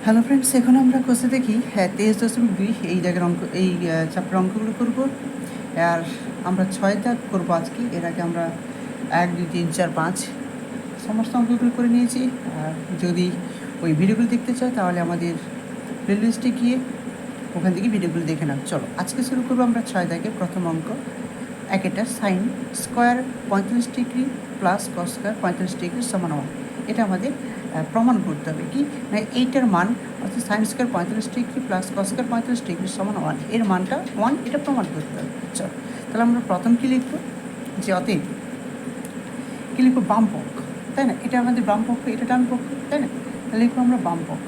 Hello friends, এখন আমরা কোর্সে দেখি 23.2 এই জায়গার অঙ্ক, এই চ্যাপ্টার অঙ্কগুলো করব। আর আমরা 6টা করবো আজকে। এর আগে আমরা 1, 2, 3, 4, 5 সমস্ত অঙ্কগুলো করে নিয়েছি। আর যদি ওই ভিডিওগুলো দেখতে চাও তাহলে আমাদের প্লেলিস্টে গিয়ে ওখান থেকে ভিডিওগুলো দেখে নাও। চলো আজকে শুরু করবো আমরা 6 দাগে। প্রথম অঙ্ক, একটা sine square 35 degree plus cos square 35 degree সমান 1। এটা আমাদের প্রমাণ করতে হবে কি না, এইটার মান অর্থাৎ sine square 35 degree plus cos square 35 degree সমান 1, এর মানটা 1, এটা প্রমাণ করতে হবে। চলো তাহলে আমরা প্রথম কী লিখবো, যে অতএব কী লিখবো, বাম পক্ষ, তাই না? এটা আমাদের বাম পক্ষ, এটা ডান পক্ষ, তাই না? তাহলে লিখবো আমরা বাম পক্ষ।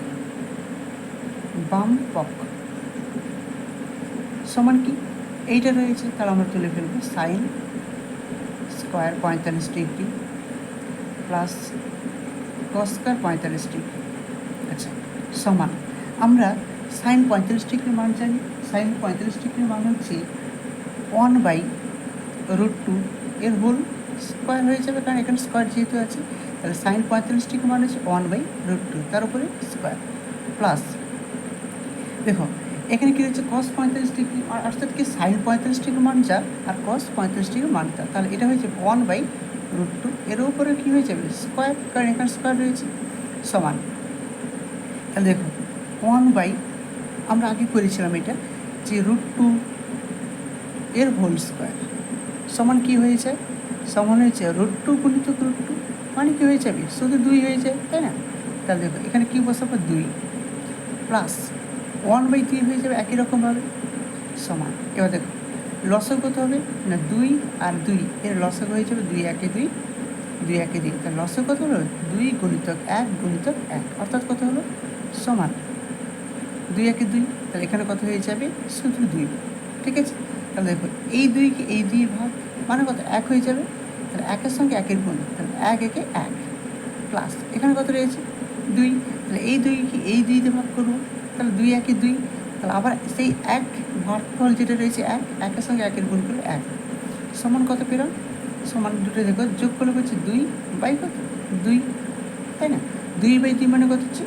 বাম পক্ষ সমান কি এইটা রয়েছে, তাহলে আমরা তুলে ফেলবো sine square 45 degree plus cos square 45 degree. আচ্ছা, সমান আমরা সাইন 45 ডিগ্রির মান জানি। সাইন 45 ডিগ্রির মান হচ্ছে 1/√2 এর হোল স্কোয়ার হয়ে যাবে, কারণ এখানে স্কোয়ার যেহেতু আছে। তাহলে সাইন 45 ডিগ্রি মান হচ্ছে 1/√2, তার উপরে স্কোয়ার প্লাস, দেখো এখানে কী হচ্ছে, কস 45 ডিগ্রি, অর্থাৎ কি সাইন 45 ডিগ্রি মান যা আর কস 45 ডিগ্রি মান তা, তাহলে এটা হয়েছে 1/√2, এর উপরে কী হয়ে যাবে স্কোয়ার, কারণ এখানে স্কোয়ার রয়েছে, সমান। তাহলে দেখো 1 আমরা আগে করেছিলাম এটা, যে √2 এর হোল স্কোয়ার সমান কী হয়ে যায়, সমান হয়েছে √2 গুণিত √2, মানে কী হয়ে যাবে, শুধু 2 হয়ে যায়, তাই না? তাহলে দেখো এখানে কী বসাবো, 2 প্লাস 1/2 হয়ে যাবে একই রকমভাবে, সমান। এবার দেখো লসক কত হবে না, 2 আর 2 এর লসক হয়ে যাবে 2 একে 2, 2 একে 2, তাহলে লসক কত হলো, 2 গুণিতক 1 গুণিতক 1, অর্থাৎ কত হলো, সমান 2 একে 2, তাহলে এখানে কত হয়ে যাবে, শুধু 2। ঠিক আছে, তাহলে দেখো এই 2কে এই 2 ভাগ, মানে কত, 1 হয়ে যাবে। তাহলে 1-এর সঙ্গে 1-এর গুণ, তাহলে 1 একে 1 প্লাস এখানে কত রয়েছে 2, তাহলে এই 2কে এই 2 দিয়ে ভাগ করবো, তাহলে 2 একে 2, তাহলে আবার সেই 1 ভাগফল যেটা রয়েছে 1, 1-এর সঙ্গে 1-এর গুণ করলে 1, সমান কত পেলাম, সমান দুটো দেখো যোগ করলে হচ্ছে 2 কত 2, তাই না? 2/2 মানে কত হচ্ছে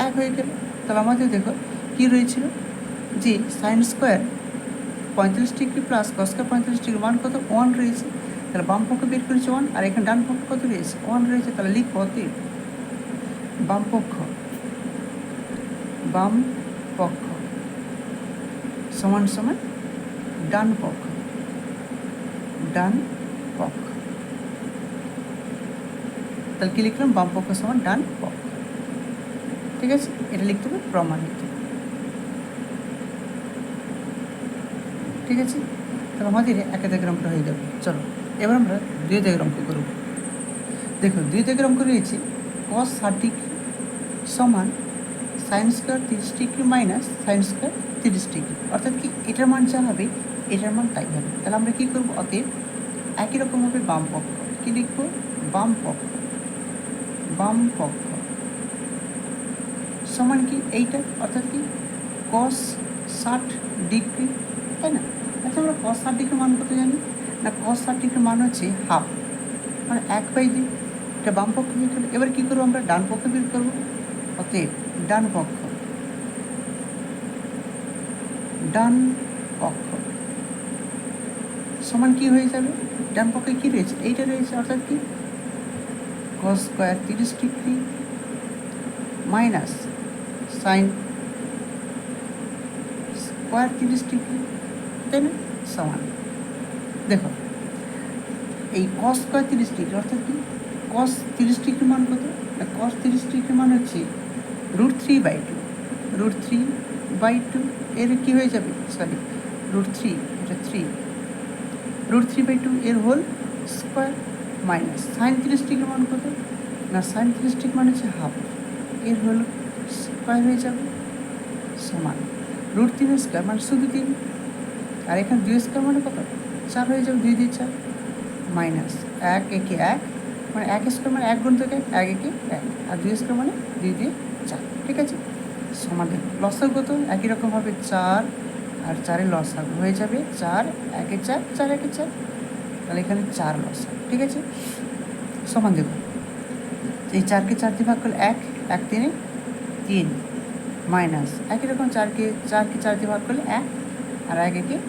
1 হয়ে গেল। তাহলে আমাদের দেখো কী রয়েছিল, যে sine square 45 degree plus cos square 45 degree মান কত, 1 রয়েছে। তাহলে বাম পক্ষ বের করেছে 1, আর এখানে ডান পক্ষ কত রয়েছে, 1 রয়েছে। তাহলে লিখব অতএব বাম পক্ষ সমান সমান ডান পক্ষ, তাহলে কী লিখলাম, বাম পক্ষ সমান ডান পক্ষ। ঠিক আছে, এটা লিখতে হবে প্রমাণিত। ঠিক আছে, তাহলে আমাদের 1 দাগের অঙ্কটা হয়ে যাবে। চলো এবার আমরা 2 দাগের অঙ্ক করব। দেখো 2 দাগের অঙ্ক রয়েছে cos 60 ডিগ্রি সমান sine square 30 degree minus sine square 30 degree, অর্থাৎ কি এটার মান যা হবে এটার মান তাই হবে। তাহলে আমরা কী করবো, অতএব একই রকমভাবে বাম পক্ষ, কী লিখবো, বাম পক্ষ সমান কি এইটা, অর্থাৎ কি cos 60 ডিগ্রি, তাই না? আচ্ছা, আমরা cos 60 ডিগ্রি মান কত জানি না, cos 60 ডিগ্রি মান হচ্ছে হাফ, মানে 1/2, এটা বাম পক্ষ বের করবো। এবার কী করবো, আমরা ডান পক্ষ বের করবো, অতএব ডান পক্ষ সমান কি হয়ে যাবে, ডান পক্ষে কী রয়েছে, এইটা রয়েছে, অর্থাৎ কি cos square 30 degree minus sine square 30 degree, তাই না, সমান। দেখো এই cos স্কোয়ার 30 ডিগ্রি, অর্থাৎ কি cos 30 ডিগ্রি মান কত না, cos 30 ডিগ্রি মান হচ্ছে √3/2 এর কী হয়ে যাবে, সরি √3, এটা 3, √3/2 এর whole square minus sine 30 degree মান কত না, সাইন 30 ডিগ্রি মান হচ্ছে হাফ, এর হোল স্কোয়ার হয়ে যাবে, সমান √3 স্কোয়ার মানে শুধু 3, আর এখানে 2 স্কোয়ার মানে কত, 4 হয়ে যাবে, 2 দিয়ে 4 মাইনাস 1 একে 1, মানে 1 স্কোয়ার মানে 1 গুণ থেকে 1 একে 1, আর 2 স্কোয়ার মানে 2 দিয়ে 4। ঠিক আছে, সমান লসাগু কত, একই রকমভাবে 4 আর 4-এর লসাগু হয়ে যাবে 4 একে 4, 4 একে 4, তাহলে এখানে 4 লসাগু। ঠিক আছে, সমান দেবো এই 4কে 4 দিয়ে ভাগ করলে 1, 1 3 3, মাইনাস একই রকম চারকে চার দিয়ে ভাগ করলে 1 আর 1 1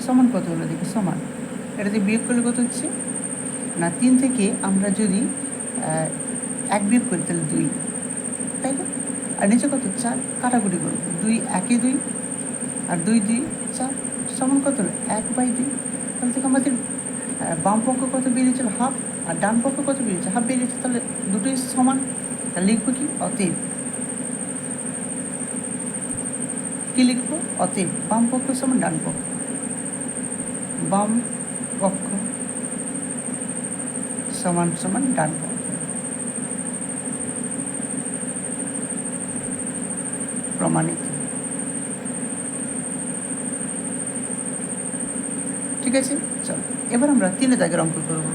সমান কত হলো দেখি সমান এটাতে বিয়োগ করলে কত হচ্ছে না 3 থেকে আমরা যদি 1 বিয়োগ করি তাহলে 2, তাই না? আর নিচে কত 4 কাটাকুটি করবো 2 1 2 আর 2 2 4 সমান কত হলো 1/2। তাহলে থেকে আমাদের বাম পক্ষ কত বেরিয়েছিল হাফ আর ডান পক্ষ কত বেরিয়েছে হাফ বেরিয়েছে, তাহলে দুটোই সমান। তাহলে লিখবো কি অতএব, কি লিখবো অতএব বাম পক্ষ সমান ডান পক্ষ, বাম পক্ষ সমান সমান ডান পক্ষ। প্রমাণিত। ঠিক আছে, চলো এবার আমরা 3 দাগের অঙ্ক করব।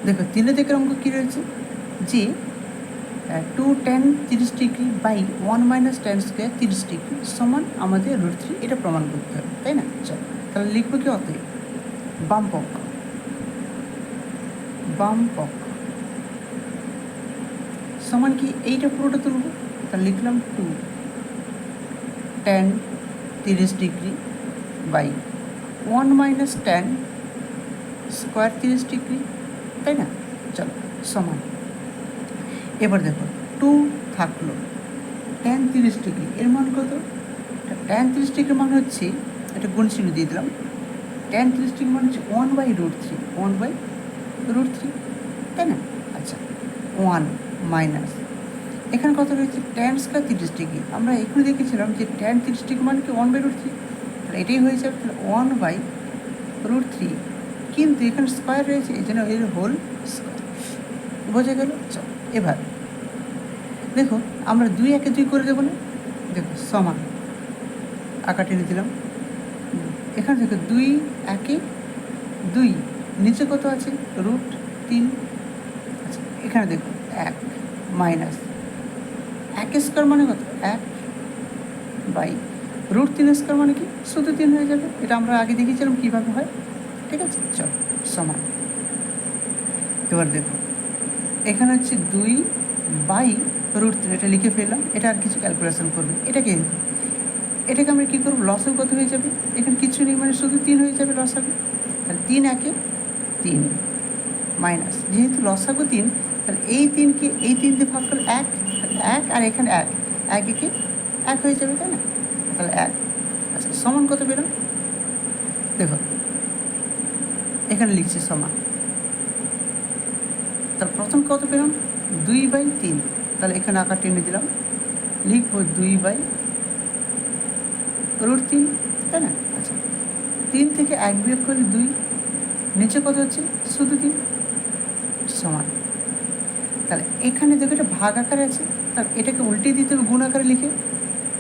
দেখো 3 দাগের অঙ্ক কী রয়েছে যে 2 tan 30 degree by 1 minus tan square 30 degree সমান আমাদের √3, এটা প্রমাণ করতে হবে, তাই না? চলো তাহলে লিখবো কি অতএব বাম পক্ষ সমান কি এইটা পুরোটা তুলব, তাহলে লিখলাম 2 tan 30 degree by 1 minus tan square 30 degree, তাই না? চলো সমান এবার দেখো 2 থাকলো tan 30 ডিগ্রি এর মান কত? tan 30 ডিগ্রির মান হচ্ছে, এটা গুণ চিহ্ন দিয়ে দিলাম, tan 30 ডিগ্রি মান হচ্ছে 1/√3, তাই না? আচ্ছা 1 মাইনাস এখানে কত রয়েছে tan স্কোয়ার 30 ডিগ্রি, আমরা এখানে দেখেছিলাম যে tan 30 ডিগ্রি মানে কি 1/√3, তাহলে এটাই হয়ে যাবে, তাহলে 1/√3, কিন্তু এখানে স্কোয়ার রয়েছে এই জন্য এর হোল স্কোয়ার। বোঝা গেল? চলো এবার দেখো আমরা 2 1 2 করে দেবো না, দেখো সমান আঁকা টেনে দিলাম, এখানে দেখো 2 1 2 নিচে কত আছে √3, আচ্ছা এখানে দেখো 1 মাইনাস 1 স্কোয়ার মানে কত 1/√3 স্কোয়ার মানে কি শুধু 3 হয়ে যাবে, এটা আমরা আগে দেখেছিলাম কীভাবে হয়। ঠিক আছে, চলো সমান এবার দেখো এখানে হচ্ছে 2/√3, এটা লিখে ফেললাম, এটা আর কিছু ক্যালকুলেশন করবে, এটাকে আমরা কী করবো লসাগু কত হয়ে যাবে, এখানে কিছু নেই মানে শুধু 3 হয়ে যাবে লসাগু, তাহলে 3 1 3 মাইনাস যেহেতু লসাগু 3, তাহলে এই 3কে এই 3 দিয়ে ভাগ করলে 1, তাহলে 1 আর এখানে 1 1 1 1 হয়ে যাবে, তাই না? তাহলে 1, আচ্ছা সমান কত পেলাম দেখো এখানে লিখছি সমান, তাহলে প্রথম কত পেলাম 2/3, তাহলে এখানে আঁকা টেনে দিলাম, লিখবো 2/√3, তাই না? আচ্ছা 3 থেকে 1 বিয়োগ করলে 2, নিচে কত হচ্ছে শুধু 3 সমান, তাহলে এখানে দেখো এটা ভাগ আকারে আছে, তাহলে এটাকে উল্টে দিতে হবে গুণ আকারে লিখে,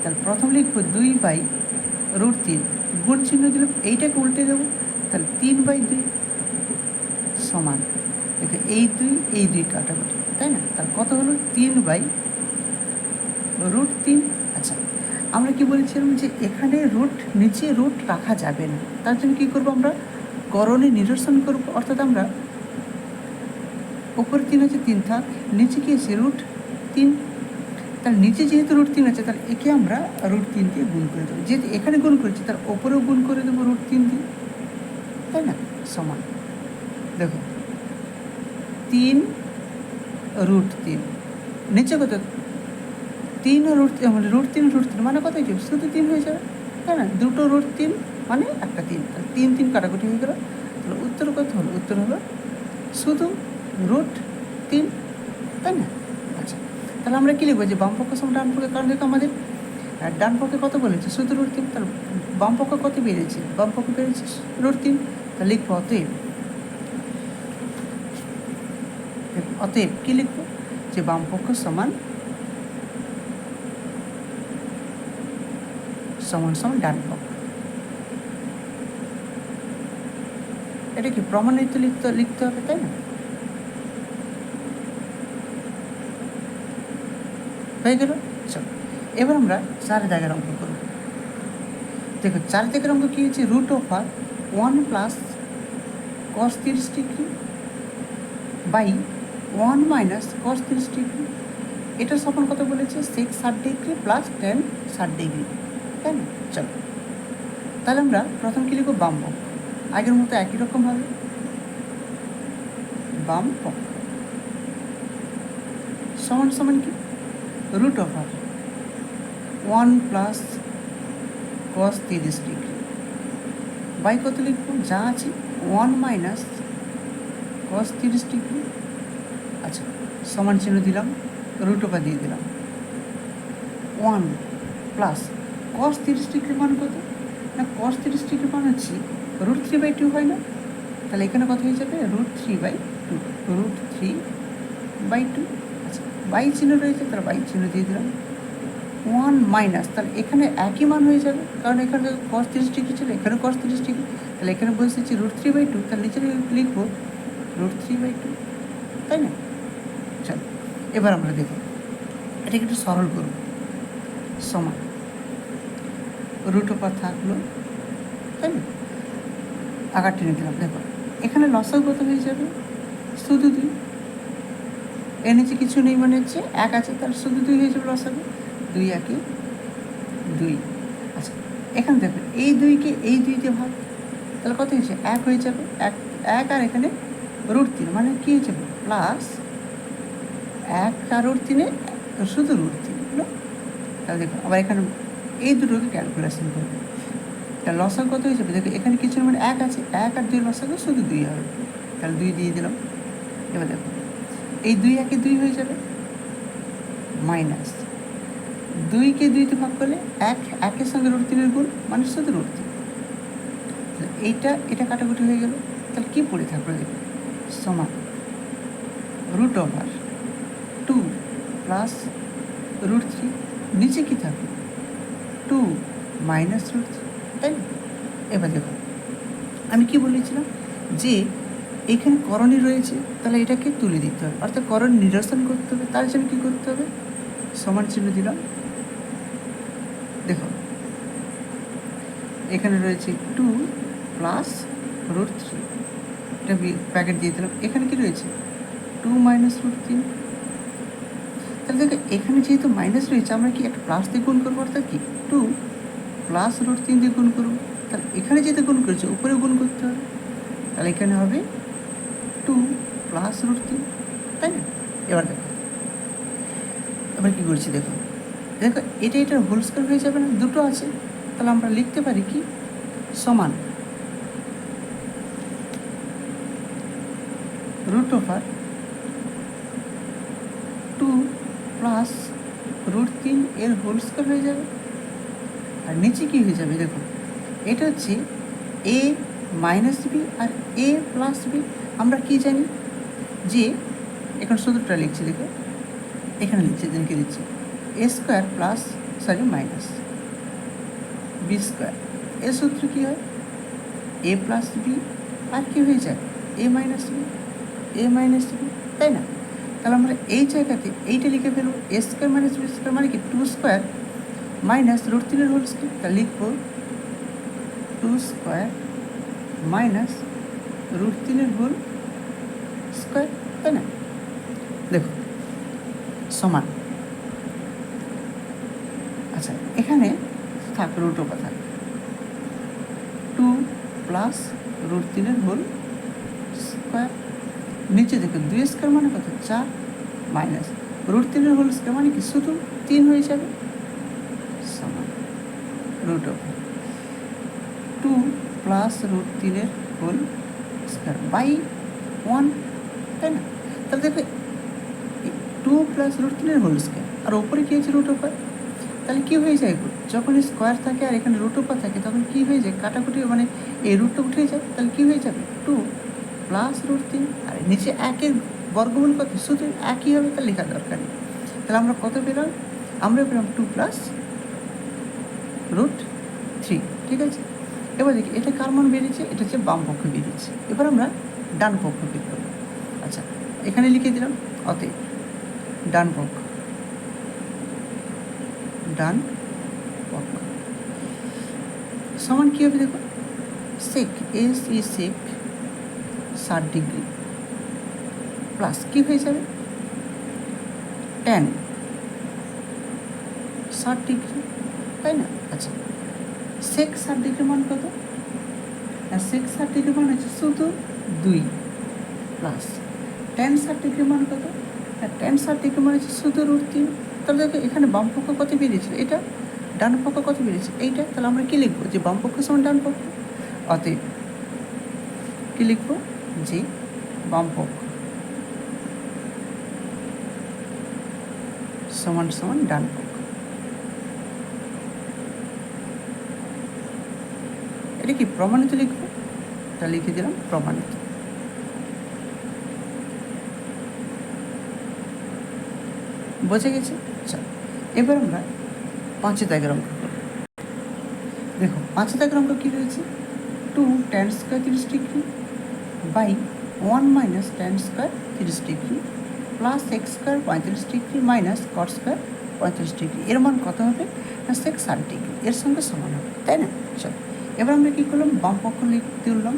তাহলে প্রথম লিখবো 2/√3 গুণ চিহ্ন দিলাম, এইটাকে উল্টে দেবো, তাহলে 3/2 সমান দেখো এই 2 কাটাকুটি, তাই না? তাহলে কত হলো 3/√3। আচ্ছা আমরা কি বলেছিলাম যে এখানে নিচে রুট রাখা যাবে না, তার জন্য কী করবো আমরা করণে নিরসন করব, অর্থাৎ আমরা ওপরে 3 আছে 3 থাক, নিচে কি আছে √3, তাহলে নিচে যেহেতু √3 আছে তাহলে একে আমরা √3 দিয়ে গুণ করে দেবো, যেহেতু এখানে গুণ করেছি তার ওপরেও গুণ করে দেবো √3 দিয়ে, তাই না? সমান দেখো 3/√3 নিচে কত 3 মানে √3 মানে কত হয়ে শুধু 3 হয়ে যাবে, তাই না? দুটো √3 মানে একটা 3, তাহলে 3 3 কাটাকুটি হয়ে গেল, তাহলে উত্তর কত হলো, উত্তর হলো শুধু √3, তাই না? আচ্ছা তাহলে আমরা কী লিখবো যে বাম পক্ষ সমান ডান পক্ষে, কারণ দেখো আমাদের ডান পক্ষে কত বলেছে শুধু √3, তাহলে বাম পক্ষ কত বেরিয়েছে, বাম পক্ষ বেরিয়েছে √3, তাহলে লিখবো অতএব কী লিখবো যে বাম পক্ষ সমান ডান পক্ষ, এটা কি প্রমাণিত লিখতে হবে, তাই না? হয়ে গেল। চলো এবার আমরা 4 দাগের অঙ্ক করব। দেখো 4 দাগের অঙ্ক কী হচ্ছে √1 plus cos 30 degree by 1 minus cos 30 degree এটার সমান কত বলেছে, 6 60 ডিগ্রি প্লাস 10 60 ডিগ্রি, তাই না? চলো তাহলে আমরা প্রথম কী লিখব, বাম পক্ষ, আগের মতো একই রকমভাবে বাম পক্ষ সমান সমান কি, root over 1 plus cos 30 degree by কত লিখব, যা আছে 1 মাইনাস cos 30 ডিগ্রি। আচ্ছা, সমান চিহ্ন দিলাম, রুট ওভার দিয়ে দিলাম, 1 প্লাস cos 30 ডিগ্রি মান কত না, cos 30 ডিগ্রি মান হচ্ছে √3/2 হয় না, তাহলে এখানে কত হয়ে যাবে, √3/2, √3/2। আচ্ছা, বাই চিহ্ন রয়েছে, তাহলে বাই চিহ্ন দিয়ে দিলাম, 1 মাইনাস, তাহলে এখানে একই মান হয়ে যাবে, কারণ এখানে cos 30 ডিগ্রি ছিল, এখানে cos 30 ডিগ্রি, তাহলে এখানে বসেছি √3/2, তাহলে নিচে লিখবো √3/2, তাই না? চলো এবার আমরা দেখব, এটাকে একটু সরল করব, সমান রুট ওভার থাকলো, তাই না? আগার টেনে দিলাম, দেখো এখানে লসাগু কত হয়ে যাবে, শুধু 2, এর নিচে কিছু নেই মানে হচ্ছে 1 আছে, তাহলে শুধু 2 হয়ে যাবে লসাগু, 2 1 2। আচ্ছা, এখানে দেখো এই 2কে এই 2 দিয়ে ভাগ, তাহলে কত হয়েছে, 1 হয়ে যাবে, 1 আর এখানে √3 মানে কী হয়ে যাবে, প্লাস 1 আর √3 শুধু √3 হলো। তাহলে দেখো আবার এখানে এই দুটোকে ক্যালকুলেশন করবে, তাহলে লসাগু কত হয়ে যাবে, দেখো এখানে কিছু মানে 1 আছে, 1 আর 2 লসাগু শুধু 2 হবে, তাহলে 2 দিয়ে দিলাম। এবার দেখো এই 2 1 2 হয়ে যাবে, মাইনাস 2কে 2তে ভাগ করলে 1 1-এর সঙ্গে √3 গুণ মানে শুধু √3, তাহলে এটা কাটাকুটি হয়ে গেল, তাহলে কী পড়ে থাকলো, দেখো সমান রুট ওভার 2 প্লাস √3, নিচে কী থাকবে 2 মাইনাস √3, তাই না? এবার দেখো আমি কি বলেছিলাম যে এখানে করণী রয়েছে, তাহলে এটাকে তুলে দিতে হবে, অর্থাৎ করণ নিরসন করতে হবে, তার জন্য কী করতে হবে, সমান চিহ্ন দিলাম, দেখো এখানে রয়েছে 2 প্লাস √3, এটা প্যাকেট দিয়ে দিলাম, এখানে কি রয়েছে 2 মাইনাস √3, তাহলে দেখো এখানে যেহেতু মাইনাস রয়েছে, আমরা কি একটা প্লাস দিয়ে গুণ করবো, অর্থাৎ কি 2 প্লাস √3 দিয়ে গুণ করবো, তাহলে এখানে যেহেতু গুণ করেছে উপরে গুণ করতে হবে, তাহলে এখানে হবে 2 প্লাস √3, তাই না? এবার কী করছি, দেখো এটার হোল স্কয়ার হয়ে যাবে না, দুটো আছে, তাহলে আমরা লিখতে পারি কি, সমান রুট ওভার 2 প্লাস √3 এর হোল স্কয়ার হয়ে যাবে, আর নিচে কী হয়ে যাবে, দেখো এটা হচ্ছে a মাইনাস বি আর a প্লাস বি, আমরা কি জানি যে এখন সূত্রটা লিখছি, দেখো এখানে লিখে দিচ্ছি a² প্লাস মাইনাস b², এর সূত্র কী হয় a প্লাস বি আর কি হয়ে যায় a মাইনাস বি, তাই না? তাহলে আমরা এই জায়গাতে এইটা লিখে ফেলবো a² মাইনাস b² মানে কি 2² মাইনাস √3 এর হোল স্কয়ার, তা লিখবো 2² মাইনাস √3 এর হোল স্কয়ার, তাই না? দেখো সমান, আচ্ছা এখানে থাক রুট ওভার থাক 2 প্লাস √3 এর হোল স্কয়ার, নিচে দেখো 2² মানে কত 4 মাইনাস √3 এর হোল স্কয়ার মানে কি শুধু 3 হয়ে যাবে, সমান রুট ওভার 2 প্লাস √3 এর হোল স্কয়ার বাই 1, তাই না? তাহলে দেখো 2 প্লাস √3 এর হোল স্কয়ার আর ওপরে কী আছে রুট ওভার, তাহলে কী হয়ে যায়, যখন স্কোয়ার থাকে আর এখানে রুট ওভার থাকে তখন কী হয়ে যায়, কাটাকুটি মানে এই রুটটা উঠে যায়, তাহলে কী হয়ে যাবে 2 প্লাস √3 আর নিচে 1-এর বর্গমূল কত শুধু একই হবে, তাহলে লেখার দরকার নেই, তাহলে আমরা কত পেলাম, আমরা পেলাম 2 প্লাস √3, ঠিক আছে? এবার দেখি এটা কার মান বেরিয়েছে, এটা হচ্ছে বাম পক্ষ বেরিয়েছে, এবার আমরা ডান পক্ষ বের করব। আচ্ছা এখানে লিখে দিলাম, অতএব ডান পক্ষ সমান কী হবে, দেখো সেক সেক 60 ডিগ্রি প্লাস কী হয়ে যাবে tan 60°, তাই না? আচ্ছা, সেক 60° মান কত? আর সেক 60° মান হচ্ছে শুধু 2 প্লাস টেন 60° মান কত? আর টেন 60° মান হচ্ছে শুধু √3। তাহলে দেখো এখানে বামপক্ষ কত বেরিয়েছিল, এটা ডান পক্ষ কত বেরিয়েছে, এইটা। তাহলে আমরা কী লিখবো? যে বামপক্ষ সমান ডান পক্ষ। অতএব কী লিখবো? যে বামপক্ষ সমান সমান ডান পক্ষ। এটা কি প্রমাণিত লিখবো? তা লিখে দিলাম প্রমাণিত। বোঝা গেছে? আচ্ছা, এবার আমরা 5 দাগের অঙ্ক করব। দেখো 5 দাগের অঙ্ক কী রয়েছে? 2 tan square 30° by 1 minus tan square 30° plus x square 35° minus cot square 35°। এর মান কত হবে? না সেক 60°, এর সঙ্গে সমান হবে, তাই না? চলো, এবার আমরা কী করলাম? বামপক্ষ তুললাম,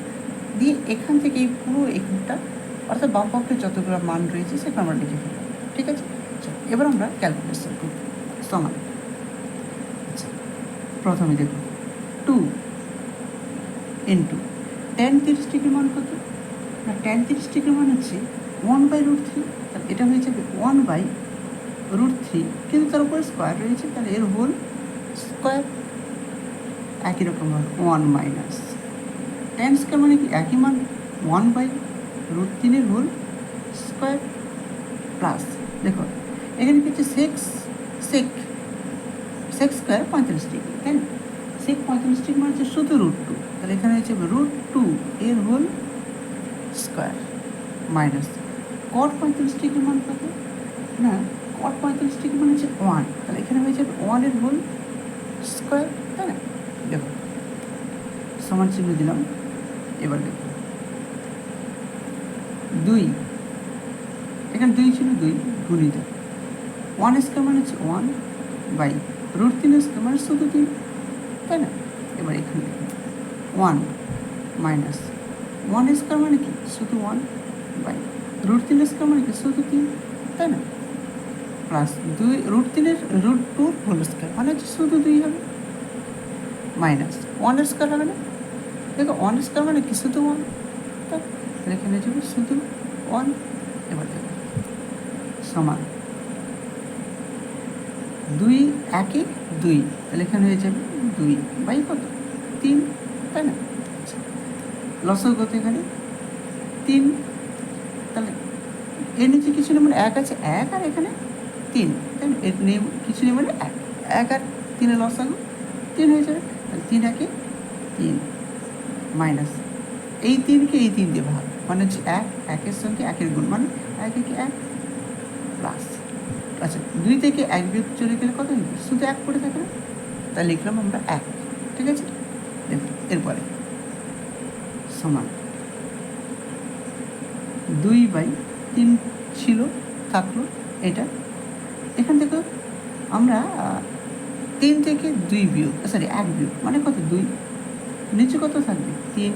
দিয়ে এখান থেকে এই পুরো এখানটা অর্থাৎ বামপক্ষের যতগুলো মান রয়েছে সেটা আমরা লিখে ফেললাম, ঠিক আছে? চলো, এবার আমরা ক্যালকুলেশন করব। সমান, আচ্ছা, প্রথমে দেখুন 2 ইন্টু tan 30° মান কত? না tan 30° মান হচ্ছে 1/√3। তাহলে এটা হয়ে যাবে 1/√3, কিন্তু তার উপরে স্কোয়ার রয়েছে, তাহলে এর হোল স্কোয়ার। একই রকম হবে 1 মাইনাস tan স্কোয়ার মানে কি একই মান 1/√3 এর হোল স্কোয়ার প্লাস, দেখো এখানে কি হচ্ছে সেক স্কোয়ার 35°, তাই না? সেক 35° মানে হচ্ছে শুধু √2, তাহলে এখানে হচ্ছে √2 এর হোল স্কোয়ার মাইনাস কট 35° মান কত? না কট 35° মানে হচ্ছে 1, তাহলে এখানে হয়ে যাবে 1 এর হোল স্কোয়ার, তাই না? দেখো সমান চিহ্ন দিলাম। এবার দেখো 2, এখানে 2 ছিল, 2 গুণিত 1 স্কোয়ার মানে হচ্ছে 1/√3 স্কোয়ার মানে শুধু 3, তাই না? এবার এখানে দেখুন 1 মাইনাস 1 স্কোয়ার মানে কি শুধু 1/√3 স্কোয়ার মানে কি শুধু 3, তাই না? প্লাস 2 √3 হোল স্কোয়ার মানে হচ্ছে শুধু 2 হবে, মাইনাস 1 স্কোয়ার হবে না? দেখো 1 স্কোয়ার মানে কি শুধু 1, তাহলে এখানে যাবে শুধু 1। এবার দেখো সমান 2 1 2, তাহলে এখানে হয়ে যাবে 2 কত 3, তাই না? লসও কত এখানে 3, তাহলে এর নিচে কিছু নেই মানে 1 আছে, 1 আর এখানে 3, তাই না? এর নেই কিছু নেই মানে 1 আর 3 লসাগু 3 হয়ে যাবে, তাহলে 3 1 3 মাইনাস এই 3কে এই 3 দিয়ে ভাগ মানে হচ্ছে 1 1 সঙ্গে 1 গুণ মানে 1 1 1 প্লাস, আচ্ছা 2 থেকে 1 বিয়োগ চলে গেলে কত হবে? শুধু 1 পড়ে থাকে না, তাই লিখলাম আমরা 1, ঠিক আছে? দেখুন এরপরে সমান 2/3 ছিল, থাকলো এটা। এখান থেকে আমরা 3 থেকে 2 বিয়োগ 1 বিয়োগ মানে কত 2, নিচে কত থাকবে 3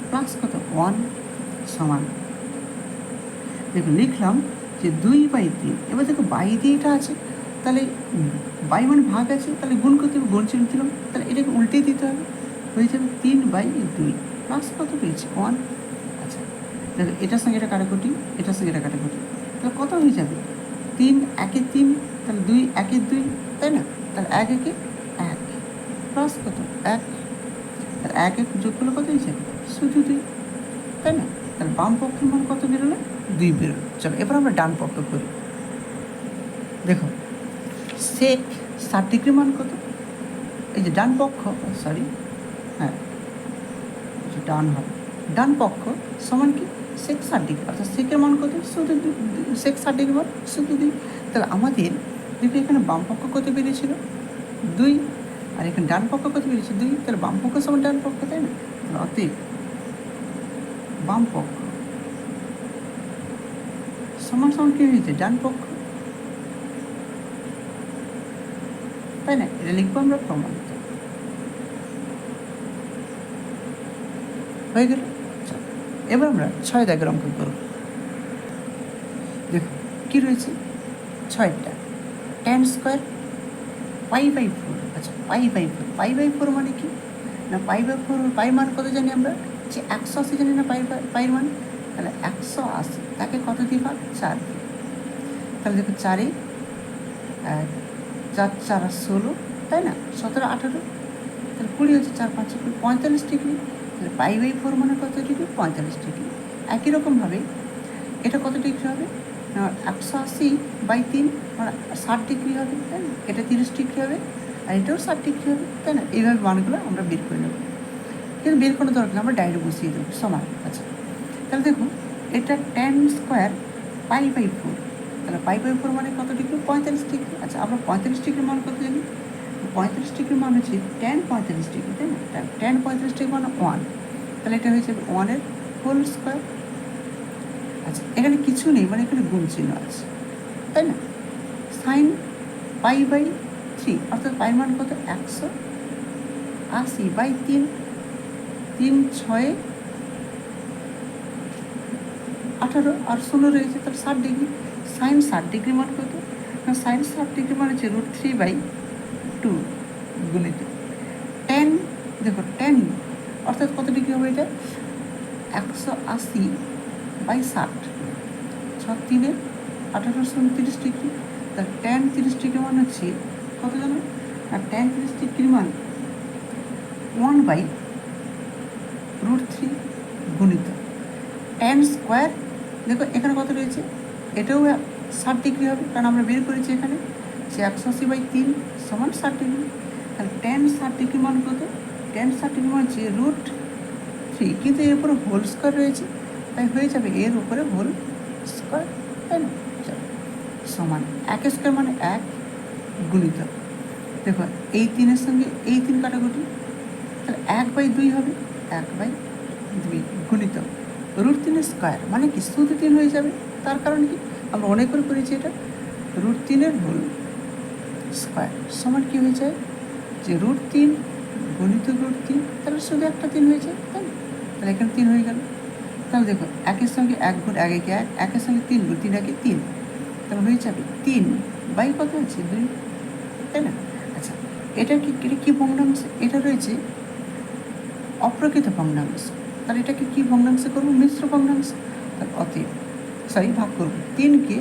প্লাস কত 1 সমান, দেখুন লিখলাম যে 2/3। এবার দেখো বাই দিয়ে এটা আছে, তাহলে বাই মানে ভাগ আছে, তাহলে গুণ করতে হবে, গুণ চিহ্ন দিলাম, তাহলে এটাকে উল্টে দিতে হবে, হয়ে যাবে 3/2 প্লাস কত পেয়েছি 1। আচ্ছা দেখো এটার সঙ্গে এটা কাটাকুটি, এটার সঙ্গে এটা কাটাকুটি, তাহলে কত হয়ে যাবে 3 1 3, তাহলে 2 1 2, তাই না? তাহলে 1 1 1 প্লাস কত 1, তাহলে 1 1 যোগ করলে কত হয়ে যাবে শুধু 2, তাই না? তাহলে বাম পক্ষের মান কত বেরোলো 2 বেরোলো। চলো এবার আমরা ডান পক্ষ করি। দেখো সেক 60° মান কত? এই যে ডান পক্ষ, সরি হ্যাঁ ডান হবে, ডান পক্ষ সমান কি সেক 60°, অর্থাৎ সেকের মান কত শুধু সেক 60° মান শুধু 2, তাহলে আমাদের দেখো এখানে বাম পক্ষ কত বেরিয়েছিল 2, আর এখানে ডান পক্ষ কত বেরিয়েছে 2, তাহলে বাম পক্ষ সমান ডান পক্ষ, তাই না? তাহলে অতএব বাম পক্ষ সমান সমান কী হয়েছে ডান পক্ষ, তাই না? এটা লিখবো আমরা প্রমাণিত, হয়ে গেল। এবার আমরা 6 দাগের অঙ্ক করব। দেখো কী রয়েছে 6টা tan স্কোয়ার π/4। আচ্ছা π/4, π/4 মানে কি না, π/4 পাই মান কত জানি আমরা, যে 180 জানি না পাইর মান, তাহলে 180 তাকে কত দিয়ে ভাগ, 4 দিয়ে। তাহলে দেখো 4 4 4 16, তাই না, 17 18, তাহলে 20 হচ্ছে, 4 5 20, 45 ডিগ্রি। তাহলে π/4 মানে কত ডিগ্রি, 45 ডিগ্রি। একই রকমভাবে এটা কত ডিগ্রি হবে না, 180/3 মানে 60 ডিগ্রি হবে, তাই না, এটা 30 ডিগ্রি হবে, আর এটাও 60 ডিগ্রি হবে, তাই না। এইভাবে মানগুলো আমরা বের করে নেব, কিন্তু বের করার দরকার আমরা ডাইরেক্ট বসিয়ে দেবো সমান। আচ্ছা তাহলে দেখুন এটা tan স্কোয়ার π/4, তাহলে π/4 মানে কত ডিগ্রি, 45 ডিগ্রি। আচ্ছা আমরা 45 ডিগ্রির মান কত জানি, 45 ডিগ্রির মান হচ্ছে tan 45 ডিগ্রি, তাই না, tan 45 ডিগ্রি মানে 1, তাহলে এটা হয়ে যাবে 1 এর হোল স্কোয়ার। আচ্ছা এখানে কিছু নেই, মানে এখানে গুণ চিহ্ন আছে, তাই না। সাইন π/3, অর্থাৎ পাই মান কত, 180/3, 3 6 18, আর 16 রয়েছে, তাহলে 60 ডিগ্রি। সাইন 60 ডিগ্রি মান কত না, সাইন 60 ডিগ্রি মান হচ্ছে √3/2 গুণিত tan, দেখো tan অর্থাৎ কত ডিগ্রি হবে এটা, 180/60, 6 3 18 30 ডিগ্রি। তাহলে tan 30 ডিগ্রি মান হচ্ছে কত জানো, আর tan 30 ডিগ্রি মান 1/√3 গুণিত tan স্কোয়ার, দেখো এখানে কত রয়েছে, এটাও 60 ডিগ্রি হবে, কারণ আমরা বের করেছি এখানে যে 180/3 সমান 60 ডিগ্রি। তাহলে tan 60 ডিগ্রি মান কত, tan 60 ডিগ্রি মান হচ্ছে √3, কিন্তু এর উপরে হোল স্কোয়ার রয়েছে, তাই হয়ে যাবে এর উপরে হোল স্কোয়ার, তাই না। সমান 1 স্কোয়ার মানে 1 গুণিত, দেখো এই 3-এর সঙ্গে এই 3 কাটাকুটি, তাহলে 1/2 হবে, 1/2 গুণিত √3 স্কোয়ার, মানে কি শুধু 3 হয়ে যাবে, তার কারণ কি আমরা অনেক করে করেছি, এটা √3 হোল স্কোয়ার সমান কি হয়ে যায়, যে √3 গুণিত √3, তাহলে শুধু একটা 3 হয়ে যায়, তাই না। তাহলে এখানে 3 হয়ে গেল। তাহলে দেখো 1-এর সঙ্গে 1 গুণ 1 1 1, 1-এর সঙ্গে 3 গুণ 3 1 3, তাহলে হয়ে যাবে 3/, কত হচ্ছে 2, তাই না। আচ্ছা এটা কি ভগ্নাংশ, এটা রয়েছে অপ্রকৃত ভগ্নাংশ, তাহলে এটাকে কি ভগ্নাংশ করবো, মিশ্র ভগ্নাংশ। তাহলে অতএব ভাগ করবো, 3-কে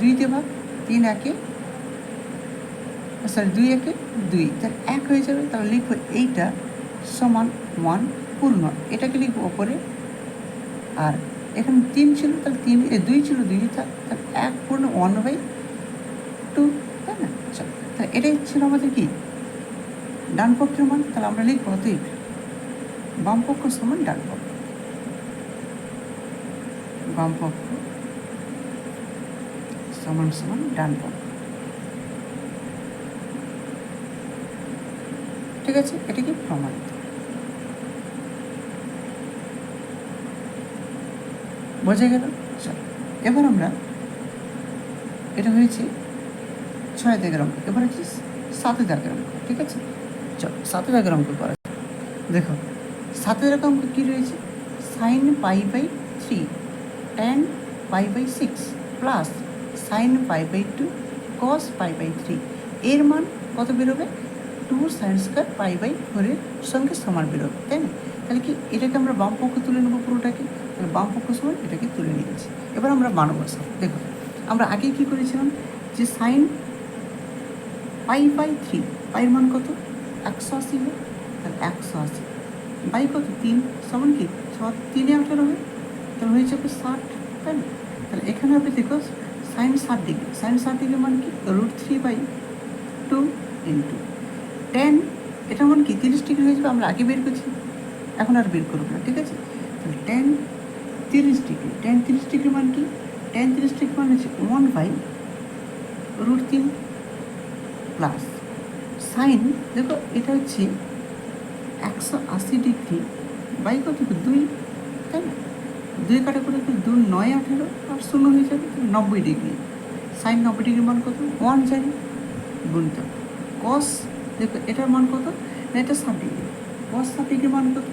2 দিয়ে ভাগ, 3 1 2 1 2, তাহলে 1 হয়ে যাবে। তাহলে লিখবো এইটা সমান 1 পূর্ণ, এটাকে লিখবো ওপরে, আর এখানে 3 ছিল, তাহলে 2 ছিল 2 থাক, তাহলে 1 পূর্ণ 1/2, তাই না। চলো তাহলে এটাই ছিল আমাদের কি ডান পক্ষের মান। তাহলে আমরা লিখবো অতএব বাম পক্ষ সমান ডান পক্ষ, বাম পক্ষ সমান সমান ডান পক্ষ, ঠিক আছে। এটা কি প্রমাণিত, বোঝা গেল। চলো এবার আমরা, এটা হয়েছে 6 দাগের অঙ্ক, এবার হচ্ছে 7 দাগের অঙ্ক, ঠিক আছে। চলো 7 দাগের অঙ্ক করা, দেখো 7 দাগের অঙ্ক কী রয়েছে, sine π/3 tan π/6 plus sine π/2 cos π/3, এর মান কত বেরোবে, 2 sin স্কোয়ার π/4 এর সঙ্গে সমান বেরোবে, তাই না। তাহলে কি এটাকে আমরা বাম পক্ষ তুলে নেবো পুরোটাকে, তাহলে বাম পক্ষ সমান এটাকে তুলে নিয়েছি। এবার আমরা মান বসাবো, দেখো আমরা আগে কী করেছিলাম, যে সাইন π/3, পাইয়ের মান কত 180 হয়, তাহলে 180 কত 3 সমান কি 6 3 18 হবে, তাহলে হয়ে যাবে 60, তাই না। তাহলে এখানে হবে দেখো সাইন 60 ডিগ্রি, সাইন 60 ডিগ্রি মান কি √3/2 ইন্টু tan, এটা মান কি 30 ডিগ্রি হয়ে যাবে, আমরা আগে বের করছি, এখন আর বের করবো না, ঠিক আছে। তাহলে tan 30 ডিগ্রি, tan 30 ডিগ্রি মান কি, tan 30 ডিগ্রি মান হচ্ছে 1/√3 প্লাস সাইন, দেখো এটা হচ্ছে 180 ডিগ্রি বাই কত 2, তাই না, 2 কাটা করে 2 9 18, আর 0 হয়ে যাবে 90 ডিগ্রি, সাইন 90 ডিগ্রি মান কত 1 জানি, গুণিত কস, দেখো এটার মান কত না, এটা 60 ডিগ্রি, কস 60 ডিগ্রি মান কত,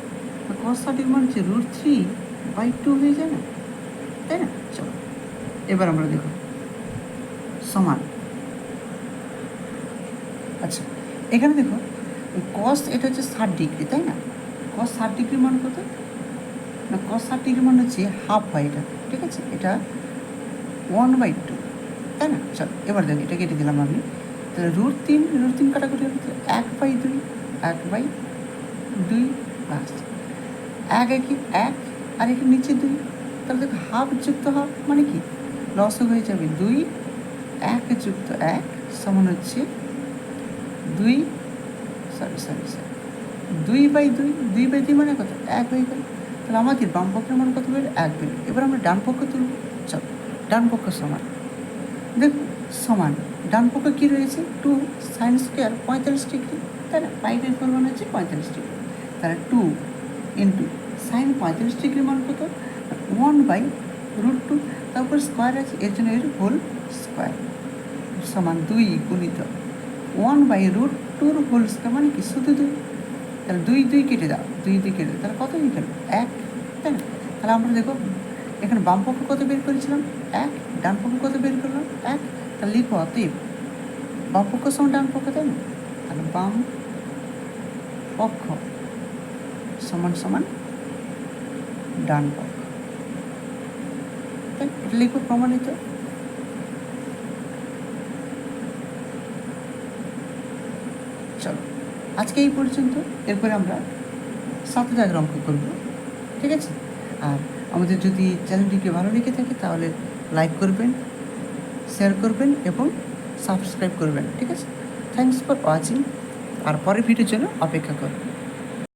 কস 60 ডিগ্রি মান হচ্ছে √3/2 হয়ে যায় না, তাই না। চলো এবার আমরা দেখো সমান আচ্ছা, এখানে দেখো কস এটা হচ্ছে 60 ডিগ্রি, তাই না? কস 60 ডিগ্রি মান কত না? কস 60 ডিগ্রি মান হচ্ছে হাফ হয় এটা, ঠিক আছে? এটা 1/2, তাই না? চলো এবার দেখো এটা কেটে দিলাম আমি। তাহলে √3 কাটাকুটি হলো, 1/2, 1/2 প্লাস 1 আর এখানে নিচে 2, তাহলে দেখো হাফ যুক্ত হাফ মানে কি লসও হয়ে যাবে। 2 1 যুক্ত 1 সমান হচ্ছে 2, সরি 2/2 মানে কত? 1 হয়ে গেল। তাহলে আমাদের বাম পক্ষের মান কত বেরো? 1 বেরো। এবার আমরা ডান পক্ষ তুলব। চলো, ডান পক্ষ সমান, দেখুন সমান ডান পক্ষ কী রয়েছে? 2 sin স্কোয়ার 45 ডিগ্রি, তাই না? পাইপের পরিমাণ হচ্ছে 45 ডিগ্রি। তাহলে 2 ইন্টু সাইন 45 ডিগ্রি মান কত? 1/√2, তারপর স্কোয়ার আছে, এর জন্য এর হোল স্কোয়ার সমান 2 গুণিত 1/√2 হোল স্কোয়ার মানে কি শুধু 2। তাহলে 2 কেটে দাও, 2 কেটে দাও, তাহলে কত হয়ে গেল? 1, তাই না? তাহলে আমরা দেখো এখানে বাম পক্ষ কত বের করেছিলাম? 1, ডান পক্ষ কত বের করলাম? 1। তাহলে লিখো অতএব বাম পক্ষ সমান ডান পক্ষ, তাই না? তাহলে বাম পক্ষ সমান সমান ডান পক্ষ, তাই এটা লিখো প্রমাণিত। চলো আজকে এই পর্যন্ত, এরপরে আমরা 7 দাগের অঙ্ক করব, ঠিক আছে? আর আমাদের যদি চ্যানেলটিকে ভালো লেগে থাকে তাহলে লাইক করবেন, শেয়ার করবেন এবং সাবস্ক্রাইব করবেন, ঠিক আছে? Thanks for watching. আর পরের ভিডিওর জন্য অপেক্ষা করুন।